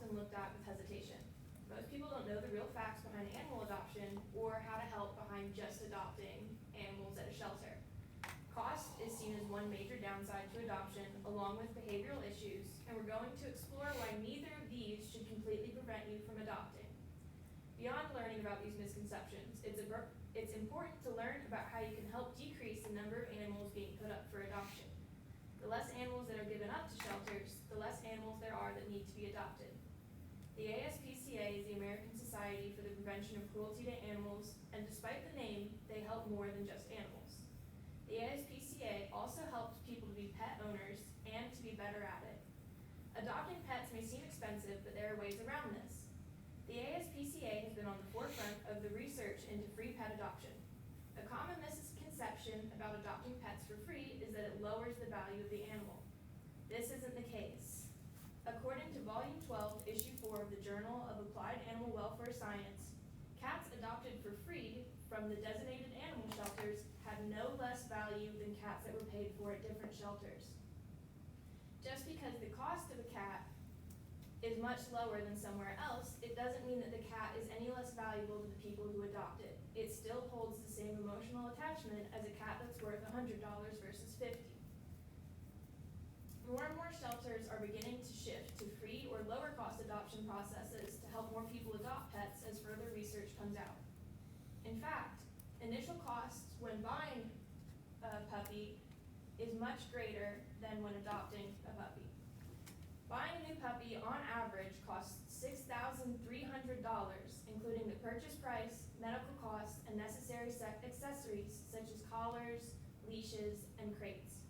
often looked at with hesitation. Most people don't know the real facts behind animal adoption or how to help behind just adopting animals at a shelter. Cost is seen as one major downside to adoption, along with behavioral issues, and we're going to explore why neither of these should completely prevent you from adopting. Beyond learning about these misconceptions, it's important to learn about how you can help decrease the number of animals being put up for adoption. The less animals that are given up to shelters, the less animals there are that need to be adopted. The ASPCA is the American Society for the Prevention of Cruelty to Animals, and despite the name, they help more than just animals. The ASPCA also helps people to be pet owners and to be better at it. Adopting pets may seem expensive, but there are ways around this. The ASPCA has been on the forefront of the research into free pet adoption. A common misconception about adopting pets for free is that it lowers the value of the animal. This isn't the case. According to Volume 12, Issue 4 of the Journal of Applied Animal Welfare Science, cats adopted for free from the designated animal shelters had no less value than cats that were paid for at different shelters. Just because the cost of a cat is much lower than somewhere else, it doesn't mean that the cat is any less valuable to the people who adopt it. It still holds the same emotional attachment as a cat that's worth $100 versus $50. More and more shelters are beginning to shift to free or lower cost adoption processes to help more people adopt pets as further research comes out. In fact, initial costs when buying a puppy is much greater than when adopting a puppy. Buying a new puppy on average costs $6,300, including the purchase price, medical costs, and necessary accessories such as collars, leashes, and crates.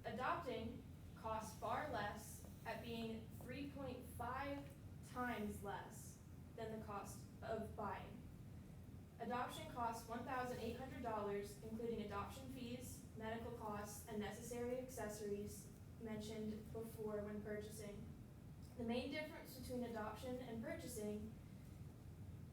Adopting costs far less at being 3.5 times less than the cost of buying. Adoption costs $1,800, including adoption fees, medical costs, and necessary accessories mentioned before when purchasing. The main difference between adoption and purchasing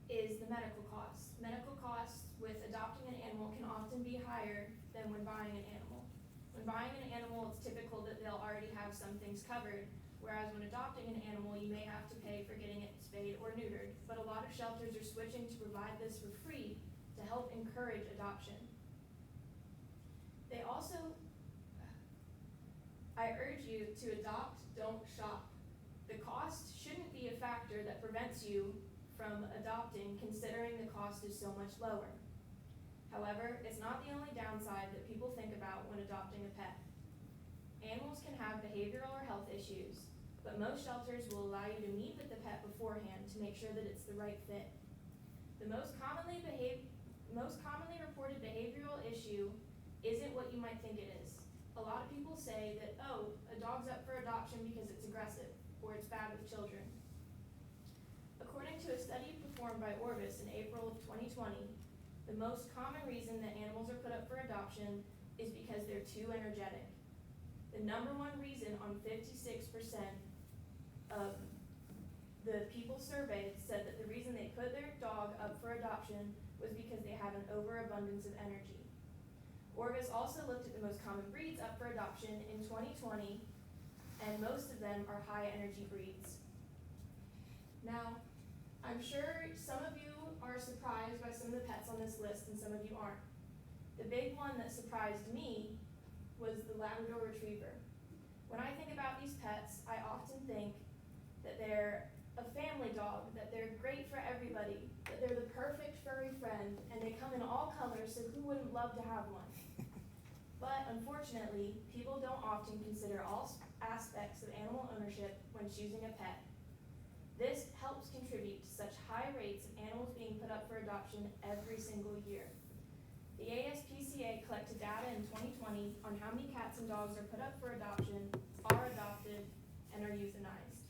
is the medical costs. Medical costs with adopting an animal can often be higher than when buying an animal. When buying an animal, it's typical that they'll already have some things covered, whereas when adopting an animal, you may have to pay for getting it spayed or neutered, but a lot of shelters are switching to provide this for free to help encourage adoption. They also, I urge you to adopt, don't shop. The cost shouldn't be a factor that prevents you from adopting, considering the cost is so much lower. However, it's not the only downside that people think about when adopting a pet. Animals can have behavioral or health issues, but most shelters will allow you to meet with the pet beforehand to make sure that it's the right fit. The most commonly reported behavioral issue isn't what you might think it is. A lot of people say that, oh, a dog's up for adoption because it's aggressive or it's bad with children. According to a study performed by Orvis in April of 2020, the most common reason that animals are put up for adoption is because they're too energetic. The number one reason on 56% of the people surveyed said that the reason they put their dog up for adoption was because they have an overabundance of energy. Orvis also looked at the most common breeds up for adoption in 2020, and most of them are high energy breeds. Now, I'm sure some of you are surprised by some of the pets on this list and some of you aren't. The big one that surprised me was the Labrador Retriever. When I think about these pets, I often think that they're a family dog, that they're great for everybody, that they're the perfect furry friend, and they come in all colors, so who wouldn't love to have one? But unfortunately, people don't often consider all aspects of animal ownership when choosing a pet. This helps contribute to such high rates of animals being put up for adoption every single year. The ASPCA collected data in 2020 on how many cats and dogs are put up for adoption, are adopted, and are euthanized.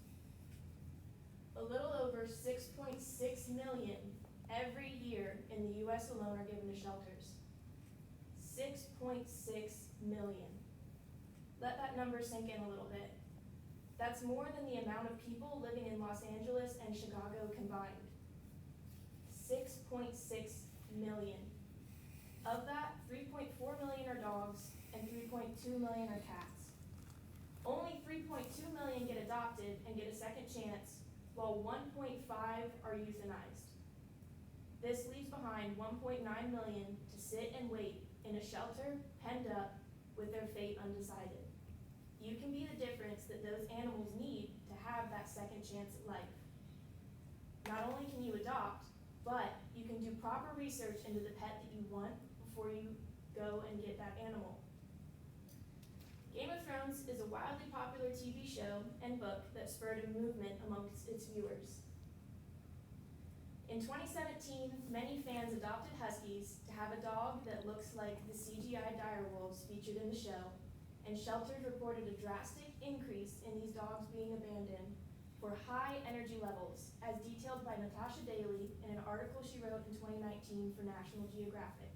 A little over 6.6 million every year in the US alone are given to shelters. 6.6 million. Let that number sink in a little bit. That's more than the amount of people living in Los Angeles and Chicago combined. 6.6 million. Of that, 3.4 million are dogs and 3.2 million are cats. Only 3.2 million get adopted, and get a second chance, while 1.5 are euthanized. This leaves behind 1.9 million to sit and wait in a shelter, penned up, with their fate undecided. You can be the difference that those animals need to have that second chance at life. Not only can you adopt, but you can do proper research into the pet that you want before you go and get that animal. Game of Thrones is a wildly popular TV show and book that spurred a movement amongst its viewers. In 2017, many fans adopted huskies to have a dog that looks like the CGI direwolves featured in the show, and shelters reported a drastic increase in these dogs being abandoned for high energy levels, as detailed by Natasha Daly in an article she wrote in 2019 for National Geographic.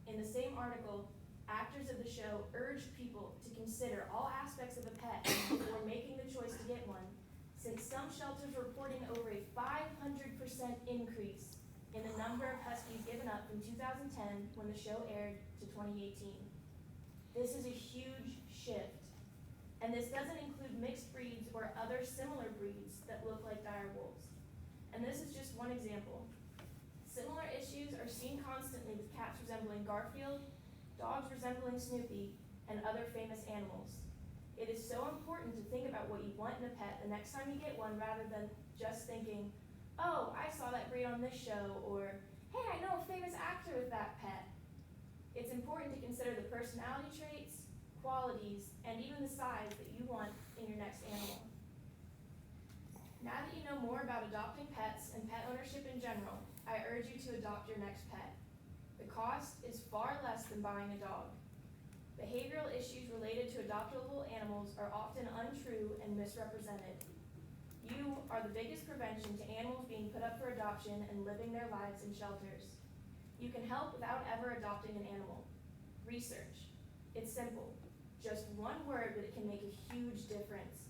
In the same article, actors of the show urged people to consider all aspects of a pet before making the choice to get one, since some shelters are reporting over a 500% increase in the number of huskies given up from 2010, when the show aired, to 2018. This is a huge shift, and this doesn't include mixed breeds or other similar breeds that look like direwolves. And this is just one example. Similar issues are seen constantly with cats resembling Garfield, dogs resembling Snoopy, and other famous animals. It is so important to think about what you want in a pet the next time you get one, rather than just thinking, oh, I saw that breed on this show, or hey, I know a famous actor with that pet. It's important to consider the personality traits, qualities, and even the size that you want in your next animal. Now that you know more about adopting pets and pet ownership in general, I urge you to adopt your next pet. The cost is far less than buying a dog. Behavioral issues related to adoptable animals are often untrue and misrepresented. You are the biggest prevention to animals being put up for adoption and living their lives in shelters. You can help without ever adopting an animal. Research. It's simple. Just one word, but it can make a huge difference.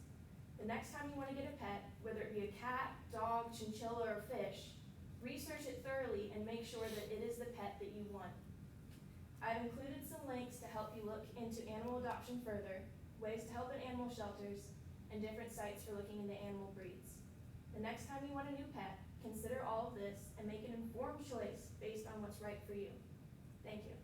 The next time you want to get a pet, whether it be a cat, dog, chinchilla, or fish, research it thoroughly and make sure that it is the pet that you want. I've included some links to help you look into animal adoption further, ways to help in animal shelters, and different sites for looking into animal breeds. The next time you want a new pet, consider all of this and make an informed choice based on what's right for you. Thank you.